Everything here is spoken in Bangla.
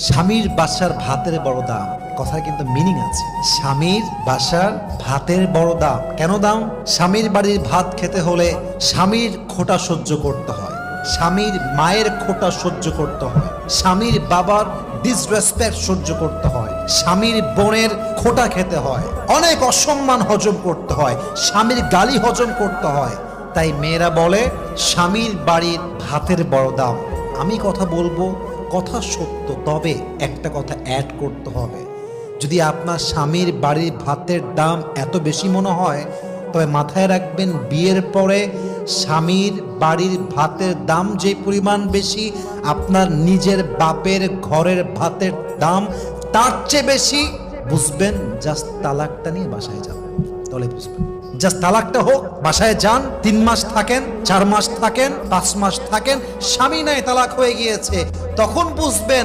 স্বামীর বাসার ভাতের বড় দাম, কথা কিন্তু মিনিং আছে। স্বামীর বাসার ভাতের বড় দাম। কেন দাম? স্বামীর বাড়ির ভাত খেতে হলে স্বামীর খোঁটা সহ্য করতে হয়, স্বামীর মায়ের খোঁটা সহ্য করতে হয়, স্বামীর বাবার ডিসরেসপেক্ট সহ্য করতে হয়, স্বামীর বোনের খোঁটা খেতে হয়, অনেক অসম্মান হজম করতে হয়, স্বামীর গালি হজম করতে হয়। তাই মেয়েরা বলে স্বামীর বাড়ির ভাতের বড় দাম। আমি কথা বলবো, কথা সত্য, তবে একটা কথা অ্যাড করতে হবে। যদি আপনার স্বামীর বাড়ির ভাতের দাম এত বেশি মনে হয়, তবে মাথায় রাখবেন বিয়ের পরে স্বামীর বাড়ির ভাতের দাম যে পরিমাণ বেশি, আপনার নিজের বাপের ঘরের ভাতের দাম তার চেয়ে বেশি। বুঝবেন, জাস্ট তালাকটা নিয়ে বাসায় যাবেন, তাহলে বুঝবেন। জাস্ট তালাকটা হোক, বাসায় যান, 3 মাস থাকেন, 4 মাস থাকেন, 5 মাস থাকেন, স্বামী নাই তালাক হয়ে গিয়েছে, তখন বুঝবেন